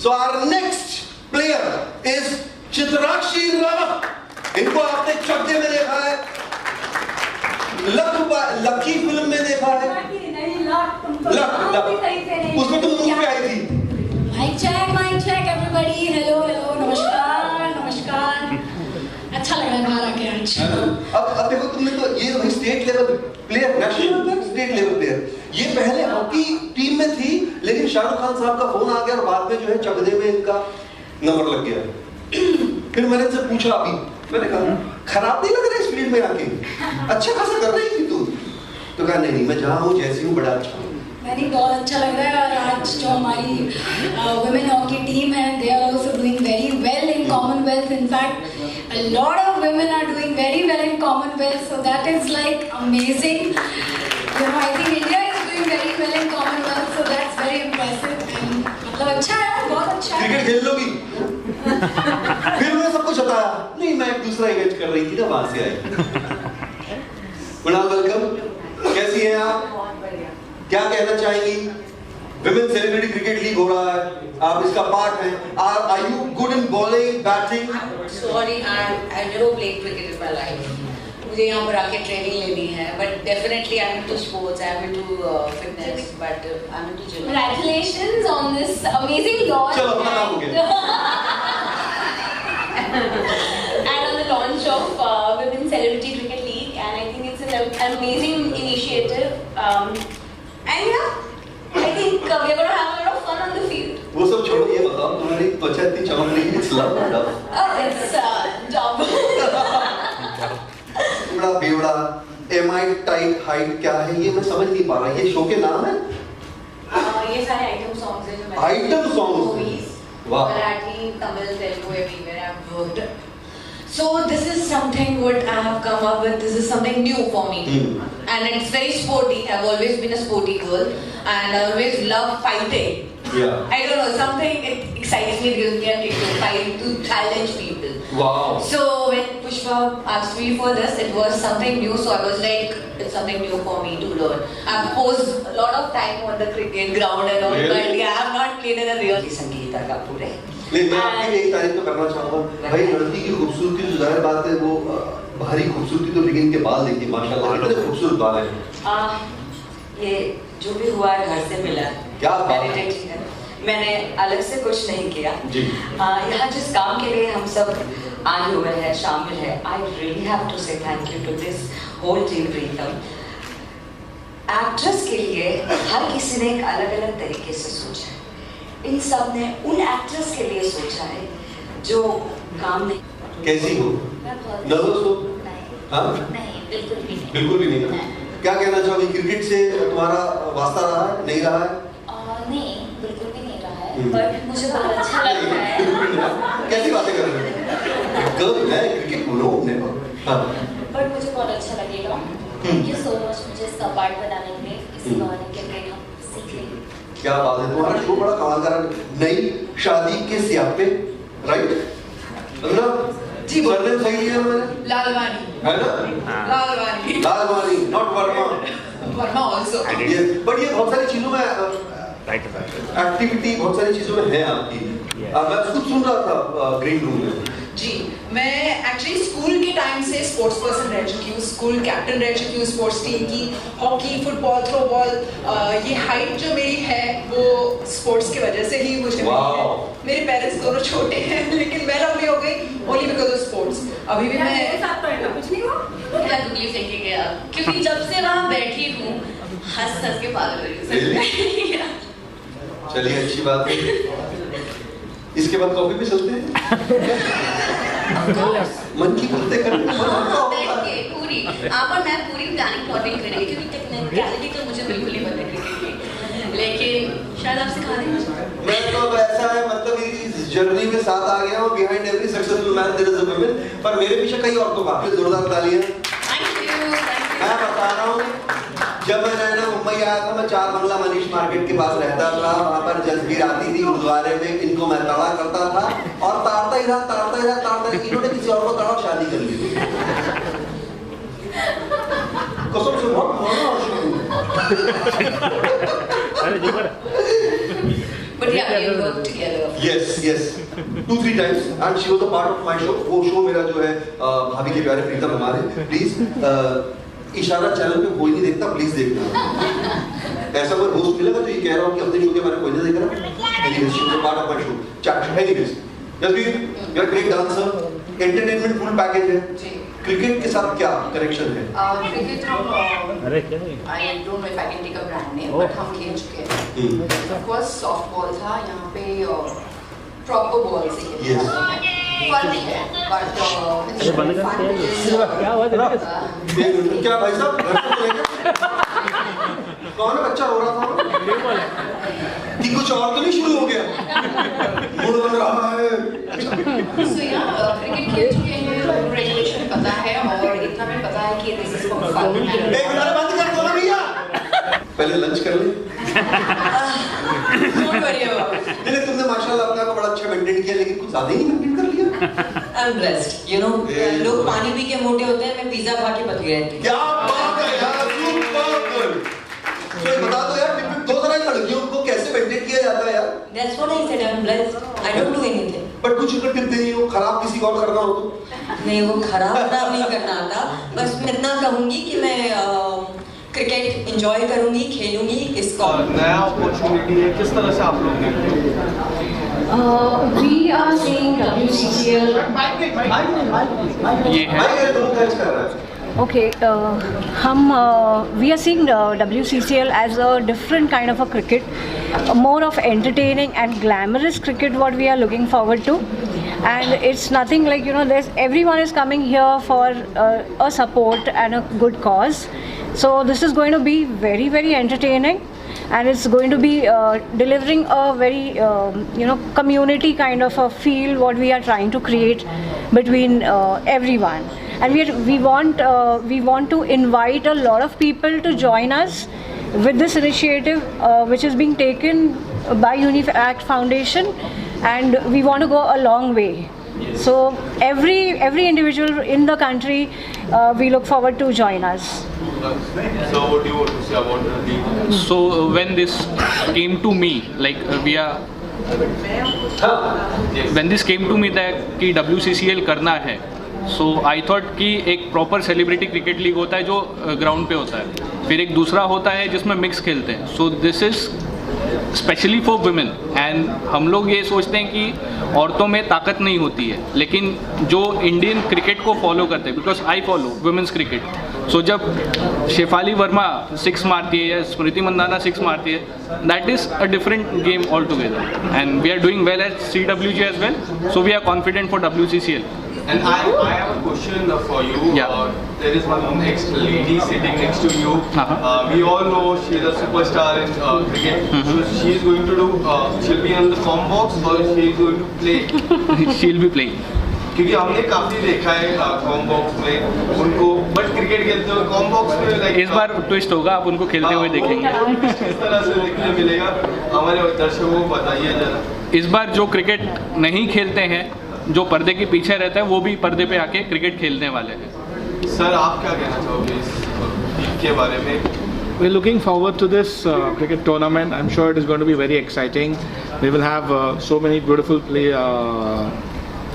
So our next player is Chitrakshi Rawat. इनको आपने चड्डे में देखा है, लकी फिल्म में देखा है, उसमें तुम मुंह पे आई थी. Mic check everybody. हेलो नमस्कार. अच्छा लग रहा है बाहर आके आज. अब देखो तुमने तो ये वही state level player, national state level player. ये पहले हॉकी टीम में थी, लेकिन शाहरुख खान साहब का फोन आ गया और बाद में जो है चकदे में इनका नंबर लग गया. फिर मैंने इनसे पूछा, अभी मैंने कहा खराब नहीं लग रहा इस फील्ड में आके, अच्छा खासा कर रही थी तू. तो कहा नहीं मैं जहाँ हूँ जैसी हूँ बड़ा अच्छा हूँ. मैंने बहुत अच्छा लग रहा है. और आज जो हमारी वुमेन हॉकी टीम है, they are also doing very well in Commonwealth. In fact a lot of women are doing very well in Commonwealth, so that is like amazing. You know, I think India is doing very well in Commonwealth, so that's very impressive. And मतलब अच्छा है, बहुत अच्छा है. Cricket खेल लोगी? फिर मैंने सब कुछ बताया. नहीं मैं एक दूसरा इवेंट कर रही थी ना, वहां से आई. कुणाल वेलकम, कैसी हैं आप? बहुत बढ़िया. क्या कहना चाहेंगी? विमेन सेलिब्रिटी क्रिकेट लीग हो रहा है, आप इसका पार्ट हैं. Are you good in bowling, batting? Sorry, I never played cricket in my life. मुझे यहाँ पर आके ट्रेनिंग लेनी है, but definitely I'm into sports, I'm into fitness, but I'm into gym. Congratulations on this amazing launch. चलो अपना काम हो गया. And on the launch of Women Celebrity Cricket League, and I think it's an amazing initiative. And yeah, I think we're going to have a lot of fun on the field. वो सब छोड़ो, ये बताओ तुम्हारी त्वचा इतनी चमक रही है, it's love or love? Oh, it's job. बड़ा बेवड़ा, MI टाइट हाइट क्या है ये मैं समझ नहीं पा रहा. ये शो के नाम है? ये सारे आइटम सॉन्ग्स हैं जो मैंने आइटम सॉन्ग्स. मूवीज, वाह. Marathi, Tamil, Telugu, everywhere I've worked. So this is something what I have come up with. This is something new for me, and it's very sporty. I've always been a sporty girl, and I always love fighting. Yeah. I don't know, something it excites me, gives me a kick to fight, to challenge people. Wow. So when Pushpa asked me for this, it was something new. So I was like, it's something new for me to learn. I've posed a lot of time on the cricket ground and all, Really? but yeah, I have not played in a real. Sangeeta Kapoor है. नहीं मैं आपकी एक तारीफ तो करना चाहूँगा. भाई लड़की की खूबसूरती तो जाहिर बात है, वो बाहरी खूबसूरती तो, लेकिन इनके बाल देखिए माशाल्लाह कितने खूबसूरत बाल हैं. ये जो भी हुआ है घर से मिला. क्या बात है. मैंने अलग से कुछ नहीं किया. जी. यहाँ जिस काम के लिए हम सब आए हुए हैं, शामिल है, I really have to say thank you to this whole team, Pritam. Actress के लिए हर किसी ने एक अलग-अलग तरीके से सोचा है. इन सब ने उन एक्ट्रेस के लिए सोचा है जो काम नहीं. कैसी हो? नर्वस हो? हाँ? नहीं, बिल्कुल भी नहीं. बिल्कुल भी नहीं. क्या कहना चाहोगे, क्रिकेट से तुम्हारा वास्ता रहा है, नहीं रहा है? नहीं, बिल्कुल भी नहीं रहा है. बट मुझे बहुत अच्छा लग रहा है. कैसी बातें कर रहे हो? गर्ल है, क्रिकेट बोलो अपने को. हाँ. बट मुझे बहुत अच्छा लगेगा. थैंक यू सो मच मुझे इसका पार्ट बनाने के लिए. इस बहाने के लिए हम सीख लेंगे. क्या बात है, तुम्हारा शो बड़ा कमाल का है. नई शादी के स्यापे, राइट? ना? जी सरनेम सही लिया मैंने? लालवानी. है ना? लालवानी. लालवानी, नॉट वर्मा. वर्मा also. ये बट ये बहुत सारी चीजों में एक्टिविटी बहुत सारी चीजों में है आपकी. मैं खुद सुन रहा था ग्रीन रूम में. जी, मैं एक्चुअली स्कूल के टाइम से स्पोर्ट्स पर्सन रह चुकी हूँ, स्कूल कैप्टन रह चुकी हूँ स्पोर्ट्स टीम की. हॉकी, फुटबॉल, थ्रो बॉल, ये हाइट जो मेरी है वो स्पोर्ट्स की वजह से ही मुझे मिली है. मेरे पेरेंट्स दोनों छोटे हैं लेकिन मैं लंबी हो गई ओनली बिकॉज ऑफ स्पोर्ट्स. अभी भी मैं साथ पढ़ना कुछ नहीं हुआ. क्या तकलीफ देखेंगे आप, क्योंकि जब से वहाँ बैठी हूँ हंस के पागल हो रही हूँ. चलिए अच्छी बात है. इसके बाद कॉफी पे चलते हैं. मन की बातें करने पूरी आप और मैं पूरी प्लानिंग प्लॉटिंग करेंगे, क्योंकि टेक्निकलिटी तो मुझे बिल्कुल नहीं पता क्रिकेट की, लेकिन शायद आप सिखा देंगे. मैं तो ऐसा है, मतलब इस जर्नी में साथ आ गया हूँ. Behind every successful man there is a woman. पर मेरे पीछे कई औरतों का जोरदार तालियां. Thank you. मैं बता रहा हूँ, जब मैं नया मुंबई आया था, मैं 4 बंगला मनीष मार्केट के पास रहता था. वहाँ पर जसबीर आती थी गुरुद्वारे में, इनको मैं तड़ा करता था और ताड़ता ही रहा. इन्होंने किसी और को तड़ा और शादी कर ली. कसम से बहुत माना. But yeah, we work together. yes 2-3 times and she was a part of my show. वो शो मेरा जो है भाभी के प्यारे प्रीतम हमारे, प्लीज इशारा चैनल पे कोई नहीं देखता, प्लीज देखना। ऐसा कोई होस्ट मिलेगा तो ये कह रहा हूँ कि अपने शो के बारे में कोई नहीं देख रहा। Anyways she was a part of my show. Chat anyways Jasveer you are great dancer, entertainment full package है। क्रिकेट के साथ क्या कनेक्शन है? क्रिकेट हम अरे क्या I don't know if I can take a brand name but हम खेल चुके हैं। ऑफ कोर्स सॉफ्ट बॉल था, यहाँ पे प्रॉपर बॉल से खेलते हैं। फन है बट अरे बंद कर क्या हुआ तेरे? क्या भाई साहब घर पे लेकर कौन है? बच्चा रो रहा था कि कुछ और तो नहीं शुरू हो गया? मूड बन रहा है। सो या क्रिकेट खेल चुके हैं, रेगुलेशन पता है और इतना भी पता है कि दिस इज फॉर फन। एक मिनट बंद कर दो ना भैया, पहले लंच कर ले। Don't worry about it. नहीं तुमने माशाल्लाह अपना को बड़ा अच्छा मेंटेन किया, लेकिन कुछ ज्यादा ही मेंटेन कर लिया। I am blessed, you know लोग पानी पी के मोटे होते हैं, मैं पिज्जा खा के पतली रहती हूँ। क्या बात है यार, सुपर। तो ये बता दो यार, दो तरह की लड़कियों को कैसे मेंटेन किया जाता है यार? That's what I said, I am blessed, I don't do anything. But कुछ अगर टिप देनी हो खराब किसी को और करना हो तो? नहीं, वो खराब नहीं करना आता, बस मैं इतना कहूंगी कि मैं क्रिकेट एंजॉय करूंगी, खेलूंगी इसको। नया अपॉर्चुनिटी है, किस तरह से आप लोग देखते हैं? We are seeing WCCL. ये है भाई ये दोनों कैच कर रहा है। Okay, we are seeing WCCL as a different kind of a cricket, more of entertaining and glamorous cricket what we are looking forward to. And it's nothing like, you know, everyone is coming here for a support and a good cause. So this is going to be very, very entertaining. And it's going to be delivering a very, community kind of a feel what we are trying to create between everyone. And we want to invite a lot of people to join us with this initiative, which is being taken by UniAct Foundation, and we want to go a long way. So every individual in the country, we look forward to join us. So what do you want to say about the league? So when this came to me, like when this came to me that कि WCCL करना है, so I thought कि एक proper celebrity cricket league होता है जो ground पे होता है, फिर एक दूसरा होता है जिसमें मिक्स खेलते हैं। So this is specially for women, and हम लोग ये सोचते हैं कि औरतों में ताकत नहीं होती है, लेकिन जो इंडियन क्रिकेट को फॉलो करते हैं, because I follow women's cricket, so जब शेफाली वर्मा 6 मारती है या स्मृति मंदाना 6 मारती है, that is a different game all together, and we are doing well at CWG as well, so we are confident for WCCL. And I have a question for you. Yeah. There is one next lady sitting next to you. We all know she is a superstar in cricket. So she is going to do. She'll be in the com box or she is going to play. She'll be playing. क्योंकि हमने काफी देखा है com box में उनको, but cricket खेलते हुए com box में लाइक इस बार ट्विस्ट होगा, आप उनको खेलते हुए देखेंगे। किस तरह से देखने मिलेगा, हमारे दर्शकों को बताइए जरा। इस बार जो क्रिकेट नहीं खेलते हैं, जो पर्दे के पीछे रहते हैं, वो भी पर्दे पे आके क्रिकेट खेलने वाले हैं। सर आप क्या कहना चाहोगे इस के बारे में? We're looking forward to this cricket tournament. I'm sure it is going to be very exciting. We will have so many beautiful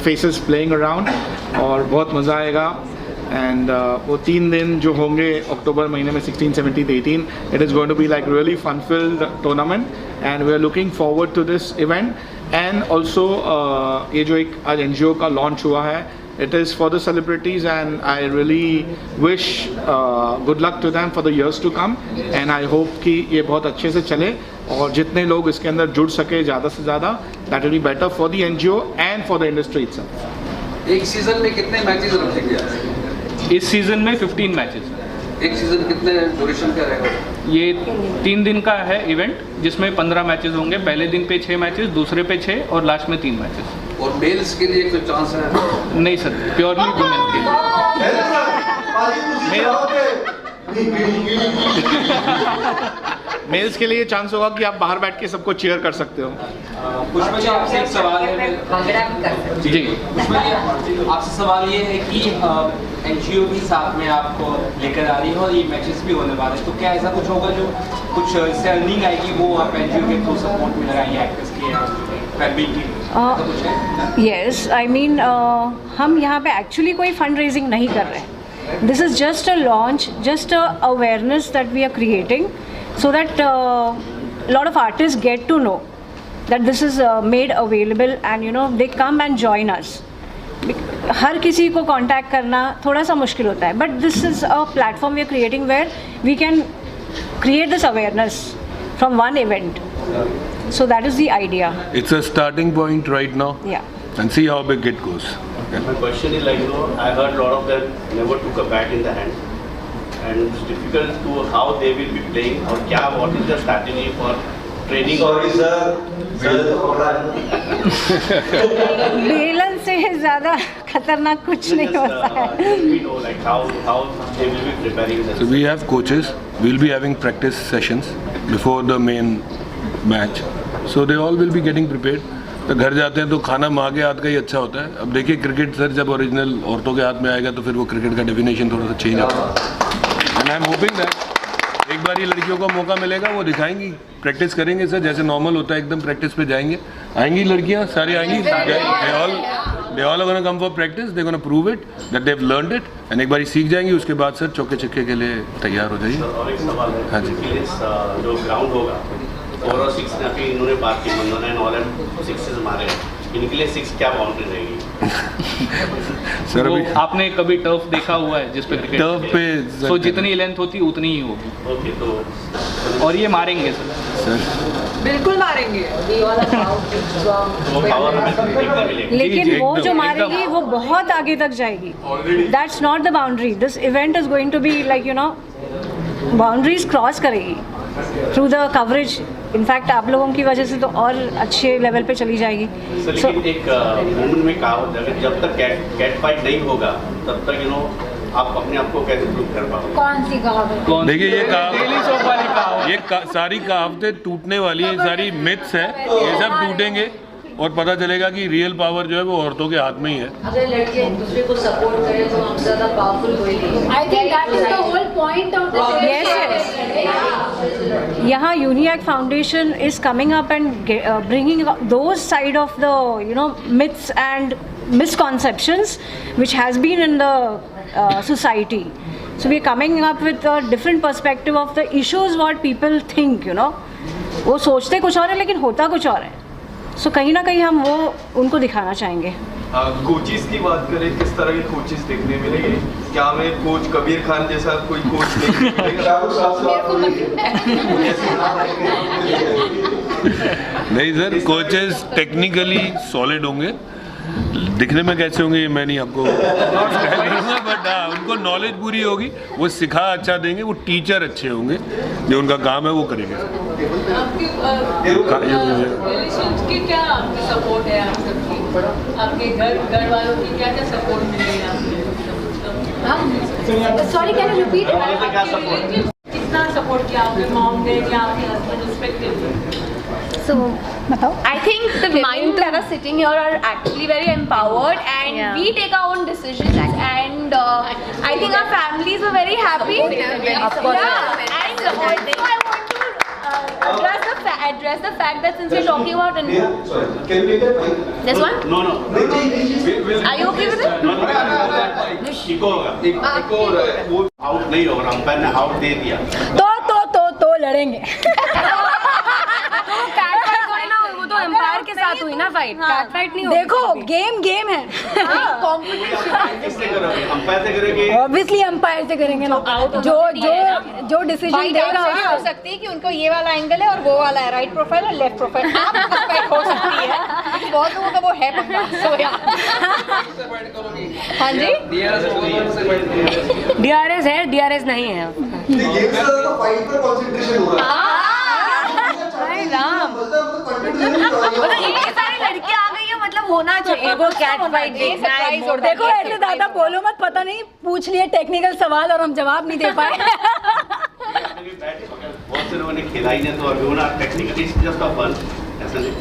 faces playing around और बहुत मज़ा आएगा। And वो 3 दिन जो होंगे अक्टूबर महीने में 16, 17, 18, it is going to be like really fun-filled tournament, and we are looking forward to this event. And also ये जो एक आज NGO का launch हुआ है, it is for the celebrities, and I really wish good luck to them for the years to come, and I hope कि ये बहुत अच्छे से चले और जितने लोग इसके अंदर जुड़ सके ज़्यादा से ज़्यादा, that will be better for the NGO and for the industry itself. एक सीजन में कितने मैचेस रखेंगे आप? इस सीजन में 15 मैचेस। एक सीजन कितने ड्यूरेशन का रहेगा? ये 3 दिन का है इवेंट, जिसमें 15 मैचेस होंगे। पहले दिन पे 6 मैचेस, दूसरे पे 6 और लास्ट में 3 मैचेस। और मेल्स के लिए कोई चांस है? नहीं सर, प्योरली वुमेन के मेल्स के लिए चांस होगा कि आप बाहर बैठ के सबको चीयर कर सकते हो। पुष्पा जी आपसे एक सवाल है। जी, पुष्पा जी आपसे सवाल ये है कि एनजीओ भी साथ में आपको लेकर आ रही है और ये मैचेस भी होने वाले हैं, तो क्या ऐसा कुछ होगा जो कुछ इससे अर्निंग आएगी वो आप एनजीओ के थ्रू सपोर्ट में लगाएंगे एक्टर्स की वेलबींग की? यस, आई मीन हम यहाँ पे एक्चुअली कोई फंड रेजिंग नहीं कर रहे हैं. This is just a launch, just a awareness that we are creating so that lot of artist get to know that this is made available and you know they come and join us. हर किसी को contact करना थोड़ा सा मुश्किल होता है, but this is a platform we are creating where we can create this awareness from one event. So that is the idea. It's a starting point right now. Yeah. And see how big it goes. Okay. My question is like, you know, I heard a lot of them never took a bat in the hand. And it's difficult to how they will be playing or what is the strategy for training? Sorry sir. बेलन से ज़्यादा खतरनाक कुछ नहीं होता है. We know like how they will be preparing this. So we have coaches. We'll be having practice sessions before the main match. So they all will be getting prepared. तो घर जाते हैं तो खाना माँ के हाथ का ही अच्छा होता है. अब देखिए क्रिकेट सर जब ओरिजिनल औरतों के हाथ में आएगा तो फिर वो क्रिकेट का डेफिनेशन थोड़ा सा चेंज होगा. And I am hoping that एक बार ये लड़कियों को मौका मिलेगा, वो दिखाएंगी, प्रैक्टिस करेंगे सर जैसे नॉर्मल होता है एकदम प्रैक्टिस पे जाएंगे. आएंगी लड़कियाँ सारी आएंगी. They all are going to come for practice. They're going to prove it that they've learned it. And एक बार सीख जाएंगी उसके बाद सर चौके छक्के के लिए तैयार हो जाइए. और एक सवाल है. हाँ जी. जो ग्राउंड होगा 4 और 6 ने अभी इन्होंने बात की, बंदों ने ऑल एंड 6 मारे. इनके लिए 6 क्या बाउंड्री रहेगी? सर अभी आपने कभी टर्फ देखा हुआ है जिस पे क्रिकेट टर्फ पे तो जितनी लेंथ होती उतनी ही होगी. ओके तो और ये मारेंगे सर बिल्कुल मारेंगे. लेकिन वो जो मारेगी वो बहुत आगे तक जाएगी. That's not the boundary. This event is going to be like you know boundaries cross करेगी थ्रू द कवरेज. इनफैक्ट आप लोगों की वजह से तो और अच्छे लेवल पे चली जाएगी. सर लेकिन एक मूवमेंट में कहावत है जब तक कैट फाइट नहीं होगा तब तक यू नो आप अपने आप को कैसे प्रूव कर पाओगे? कौन सी कहावत? देखिए ये सारी कहावतें टूटने वाली है, सारी मिथ्स है. ये सब टूटेंगे और पता चलेगा कि रियल पावर जो है वो औरतों के हाथ में ही है. अगर लड़के एक दूसरे को सपोर्ट करें तो हम ज़्यादा powerful होएंगे. I think that is the whole point of the Yes. यहाँ unique foundation is coming up and bringing those side of the you know myths and misconceptions which has been in the society. So we are coming up with a different perspective of the issues what people think, you know. वो सोचते कुछ और है लेकिन होता कुछ और है. So कहीं ना कहीं हम वो उनको दिखाना चाहेंगे. कोचेस की बात करें, किस तरह के कोचेस देखने मिलेंगे? क्या हमें कोच कबीर खान जैसा कोई कोच नहीं सर, कोचेस टेक्निकली सॉलिड होंगे. दिखने में कैसे होंगे ये मैं नहीं आपको बट हाँ उनको नॉलेज पूरी होगी, वो सिखा अच्छा देंगे, वो टीचर अच्छे होंगे, जो उनका काम है वो करेंगे. आपकी क्या सपोर्ट है आप सबकी? आपके घर वालों की क्या सपोर्ट मिलेगी आपको? Sorry, can you repeat it? कितना सपोर्ट किया आपके मॉम ने या आपके husband respective? So, I think the women that are sitting here are actually very empowered and we take our own decisions and I think our families are very happy. And also I want to address the fact that since we're talking about this one? No. Are you okay with it? Echo होगा. वो out नहीं होगा, umpire ने out दे दिया तो लड़ेंगे. तो empire के साथ हुई ना फाइट. कैट फाइट नहीं होगी. देखो गेम है. किससे करोगे? अंपायर से करोगे? ऑब्वियसली अंपायर से करेंगे ना. जो डिसीजन देगा हो सकती है कि उनको ये वाला एंगल है और वो वाला है, राइट प्रोफाइल और लेफ्ट प्रोफाइल. आप हो सकती है लेकिन बहुत लोगों का वो है पक्का. हाँ जी DRS है, DRS नहीं है. ये सारी लड़कियां आ गई है मतलब होना चाहिए वो कैट फाइट. देखो ऐसे दादा बोलो मत, पता नहीं पूछ लिए टेक्निकल सवाल और हम जवाब नहीं दे पाए. बहुत से लोगों ने खेला ही नहीं तो अभी टेक्निकली जस्ट फन ऐसा नहीं।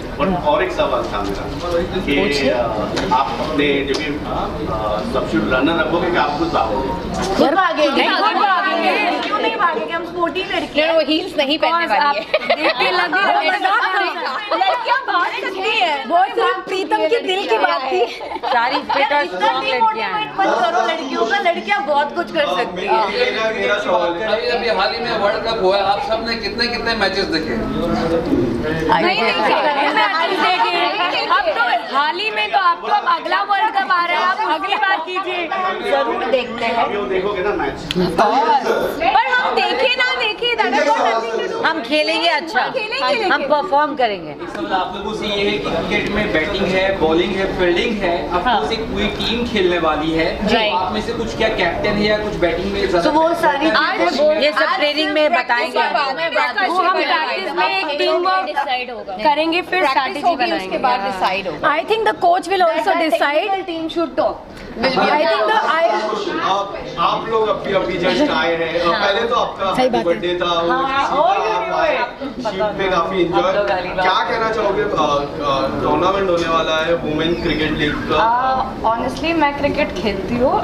और एक सवाल था मेरा कि आप अपने जब भी सब्स्टिट्यूट रनर रखोगे कि आप खुद भागोगे? खुद भागेंगे, क्यों नहीं भागेंगे? हम स्पोर्टी लड़के हैं, वो हील्स नहीं पहनने वाली है। देखते लड़कियां भाग सकती है, वो सिर्फ प्रीतम के दिल की बात थी। सारी फिट और स्ट्रॉन्ग लड़कियां हैं। मत करो लड़कियों का, लड़कियां बहुत कुछ कर सकती हैं। मेरा सवाल है, अभी हाल ही में वर्ल्ड कप हुआ है, आप सबने कितने कितने मैचेस देखे? नहीं देखे। अब तो हाल ही में तो आपको अब अगला वर्ल्ड कप आ रहा है, आप अगली बार कीजिए। जरूर देखते हैं, देखोगे ना मैच? पर हम देखे ना देखे, हम खेलेंगे, अच्छा हम परफॉर्म करेंगे। सवाल आप लोगों से ये है कि क्रिकेट में बैटिंग है, बॉलिंग है, फील्डिंग है, अब एक पूरी टीम खेलने वाली है। तो आप में से कुछ क्या कैप्टन है या कुछ बैटिंग में? तो वो सारी ये सब ट्रेनिंग में बताएंगे, वो हम प्रैक्टिस में एक टीम वर्क करेंगे, फिर स्ट्रैटेजी बनाएंगे, उसके बाद डिसाइड होगा। I think the coach will also decide, team should talk. I think आप लोग अभी जस्ट आए हैं, पहले तो आपका बर्थडे था, शिफ्ट में काफी एंजॉय, क्या कहना चाहोगे? टूर्नामेंट होने वाला है वुमेन क्रिकेट लीग का। ऑनेस्टली मैं क्रिकेट खेलती हूँ,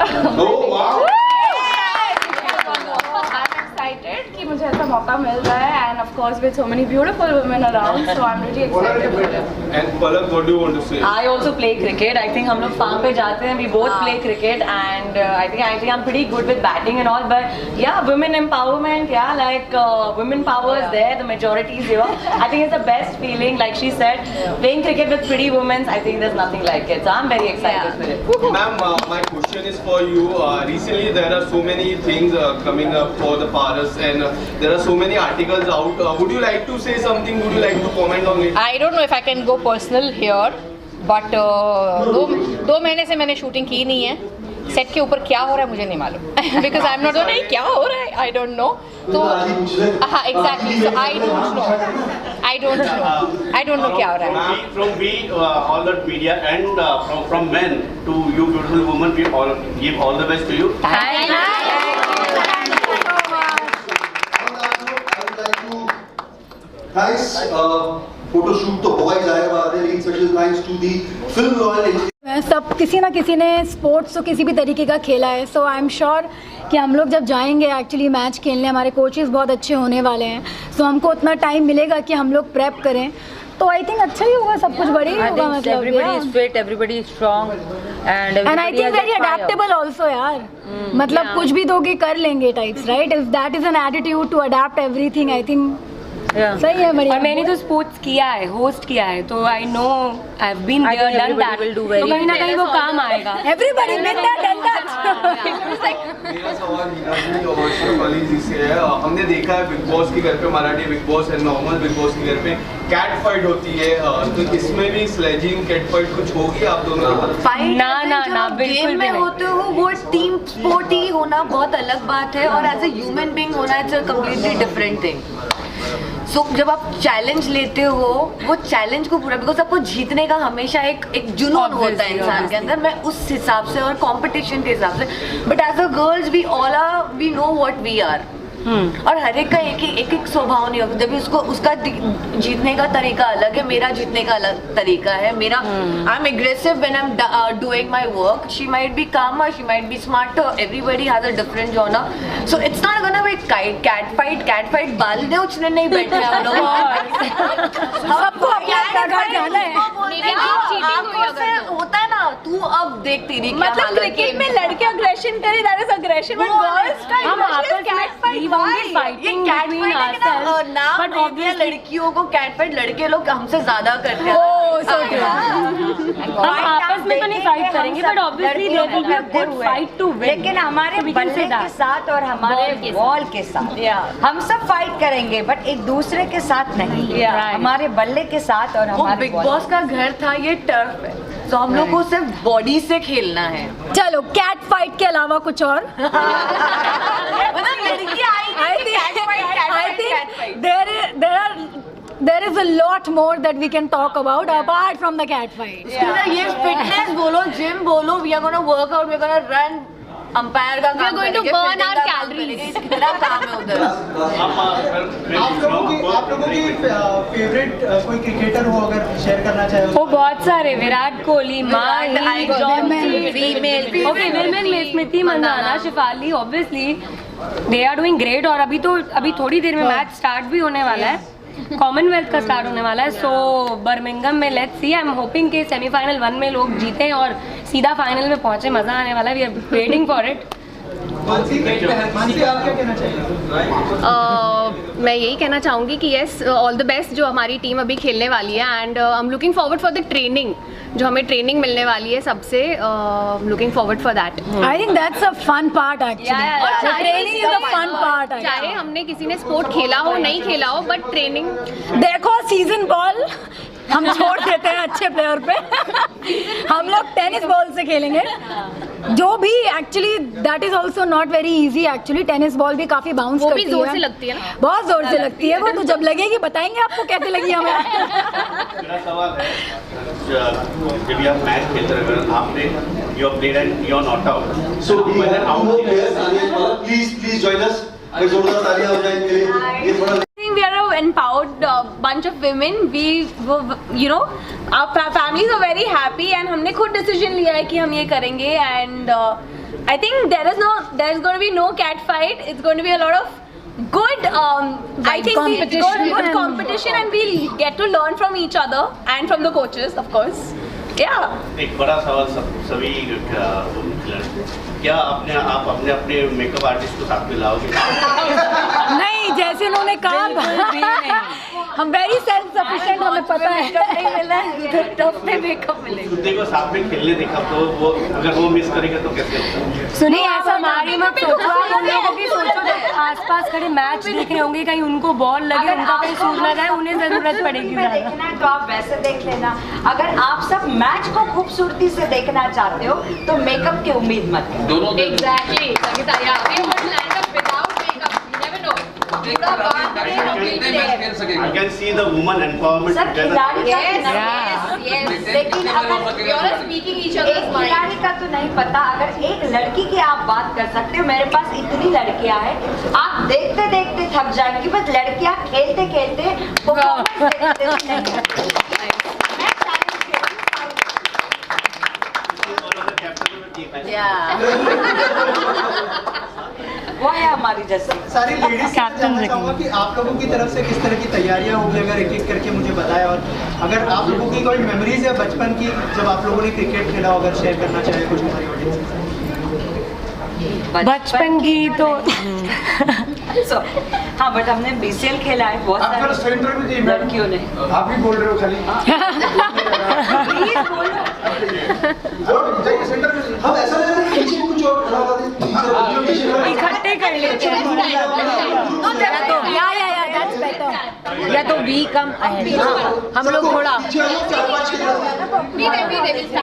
कि मुझे ऐसा मौका मिल रहा है, and of course with so many beautiful women around, so I am really excited for it. And Palak, what do you want to say? I also play cricket. I think हम लोग फार्म पे जाते हैं, we both play cricket, and I think I'm pretty good with batting and all, but yeah, women empowerment, yeah, like women power is there, the majority is here. I think it's the best feeling, like she said, playing cricket with pretty women, I think there's nothing like it, so I'm very excited for it. Ma'am, my question is for you. Recently there are so many things coming up for the Paras, and there are so many articles out. Would you like to say something? Would you like to comment on it? I don't know if I can go personal here, but दो महीने से मैंने shooting की नहीं है। Set के ऊपर क्या हो रहा है मुझे नहीं मालूम, बिकॉज आई एम नॉट नहीं क्या हो रहा है, आई डोंट नो। तो हाँ exactly, so I don't no क्या हो रहा है। From we all the media and from men to you beautiful women, we all give all the best to you. Thank you. Thanks. Photo shoot तो हुआ ही जाहिर बात है, लेकिन special thanks to the film Royal. सब किसी ना किसी ने स्पोर्ट्स तो किसी भी तरीके का खेला है, सो आई एम श्योर कि हम लोग जब जाएंगे एक्चुअली मैच खेलने, हमारे कोचेस बहुत अच्छे होने वाले हैं, सो हमको उतना टाइम मिलेगा कि हम लोग प्रेप करें, तो आई थिंक अच्छा ही होगा, सब कुछ बढ़िया ही होगा। मतलब everybody is fit, everybody is strong, and I think very adaptable also यार, मतलब कुछ भी दोगे कर लेंगे types, right? If that is an attitude to adapt everything, I think सही है, बढ़िया। और मैंने तो स्पोर्ट्स किया है, होस्ट किया है, तो I know I have been there, done that, तो कहीं ना कहीं वो काम आएगा। Everybody been there, done that. मेरा सवाल हीना जी और शिवाली जी से है। हमने देखा है बिग बॉस के घर पे, मराठी बिग बॉस है, नॉर्मल बिग बॉस के घर पे कैट फाइट होती है, तो इसमें भी स्लेजिंग कैट फाइट कुछ होगी आप दोनों की? ना बिल्कुल में होते हो, वो टीम स्पोर्ट ही होना बहुत अलग बात है, और एज ए ह्यूमन बीइंग होना it's a completely different thing. So जब आप चैलेंज लेते हो, वो चैलेंज को पूरा, बिकॉज आपको जीतने का हमेशा एक जुनून होता है इंसान के अंदर, मैं उस हिसाब से और कंपटीशन के हिसाब से, but as a girls we all are, we know what we are, और हर एक का एक स्वभाव नहीं होता, जब उसको उसका जीतने का तरीका अलग है, मेरा जीतने का अलग तरीका है। मेरा I am aggressive when I am doing my work, she might be calmer, she might be smarter, everybody has a different genre, so it's not gonna be cat fight बालने उछने नहीं बैठे हम लोग, सबको अपना घर जाना है। होता है ना, तू अब देख तेरी मतलब क्रिकेट में लड़के अग्रेशन करे, that is aggression, but girls का हम आपस में fighting between ourselves, but obviously लड़कियों को कैट फाइट लड़के लोग हमसे ज्यादा करते हैं। हम आपस में तो नहीं फाइट करेंगे, but obviously there will be a good fight to win, लेकिन हमारे बल्ले के साथ और हमारे बॉल के साथ हम सब फाइट करेंगे, बट एक दूसरे के साथ नहीं, हमारे बल्ले के साथ और हमारे। बिग बॉस का घर था, ये टर्फ है, तो हम लोग को सिर्फ बॉडी से खेलना है। चलो कैट फाइट के अलावा कुछ और there is a lot more that we can talk about apart from the cat fight. ये फिटनेस बोलो, जिम बोलो, we are gonna work out, we are gonna run umpire का We are going to burn our calories. इतना काम है उधर। आप लोगों की फेवरेट कोई क्रिकेटर हो अगर शेयर करना चाहे? वो बहुत सारे, विराट कोहली, माही, जॉन्सी, फीमेल ओके विमेन में Smriti Mandhana, Shafali, obviously they are doing great. और अभी थोड़ी देर में मैच स्टार्ट भी होने वाला है, कॉमनवेल्थ का स्टार्ट होने वाला है। सो बर्मिंघम में let's see, I am hoping कि सेमीफाइनल 1 में लोग जीते और सीधा फाइनल में पहुंचे, मजा आने वाला है। We are waiting for it. Mansi आप क्या कहना चाहिए? मैं यही कहना चाहूँगी कि येस, ऑल द बेस्ट जो हमारी टीम अभी खेलने वाली है, and I am looking forward for the training, जो हमें ट्रेनिंग मिलने वाली है सबसे, looking forward for that. I think that's a fun part actually, training is a fun part. चाहे हमने किसी ने स्पोर्ट खेला हो नहीं खेला हो, बट ट्रेनिंग देखो सीजन बॉल हम छोड़ देते हैं अच्छे प्लेयर पे हम लोग टेनिस बॉल से खेलेंगे, जो भी actually that is also not very easy. Actually tennis ball भी काफी बाउंस करती है, जोर से लगती है ना, बहुत जोर से लगती है वो, तो जब लगेगी बताएंगे आपको कैसे लगी हमें। मेरा सवाल है, जब आप मैच खेलते रहे, आपने you are played and you are not out, so whether out, please join us, जोरदार तालियां हो जाए इनके लिए। ये थोड़ा we are an empowered bunch of women. We you know, our families are very happy and हमने खुद decision लिया है कि हम ये करेंगे, and I think there is going to be no cat fight. It's going to be a lot of good I think good competition, and we'll get to learn from each other and from the coaches, of course. Yeah. एक बड़ा सवाल सभी क्या आप अपने makeup artist को साथ में लाओगे? नहीं, जैसे उन्होंने कहा हम वेरी सेल्फ सफिशिएंट, हमें पता है नहीं मिला है, टॉप पे मेकअप मिलेगा। देखो साथ में खेलने देखा, तो वो अगर वो मिस करेगा तो कैसे होगा? सुनिए, ऐसा हमारी मत सोचो, हम लोगों की सोचो जो आसपास खड़े मैच देख रहे होंगे, कहीं उनको बॉल लगे, उनका कहीं सूज ना जाए, उन्हें जरूरत पड़ेगी। देखना है तो आप वैसे देख लेना, अगर आप सब मैच को खूबसूरती से देखना चाहते हो तो मेकअप की उम्मीद मत करो। दोनों Exactly, Sangeeta. Yeah, we would land up without makeup. You never know. I can see the woman empowerment sir खिलाड़ी का Yes. लेकिन अगर We all are speaking each other's mind. खिलाड़ी का तो नहीं पता, अगर एक लड़की की आप बात कर सकते हो, मेरे पास इतनी लड़कियां हैं, आप देखते देखते थक जाएंगी, बस लड़कियां खेलते खेलते परफॉर्मेंस देखते नहीं। वो है हमारी जैसे सारी लेडीज से जानना चाहूँगा कि आप लोगों की तरफ से किस तरह की तैयारियां होंगी, अगर एक एक करके मुझे बताएं, और अगर आप लोगों की कोई मेमोरीज है बचपन की जब आप लोगों ने क्रिकेट खेला, अगर शेयर करना चाहे कुछ हमारी ऑडियंस। बचपन की तो हाँ, बट हमने BCL खेला है बहुत सारी लड़कियों ने। आप भी बोल रहे हो खाली हम ऐसा लग रहा है कि पीछे कुछ और खड़ा हुआ है, इकट्ठे कर लेते हैं, या तो वी कम, हम लोग थोड़ा We will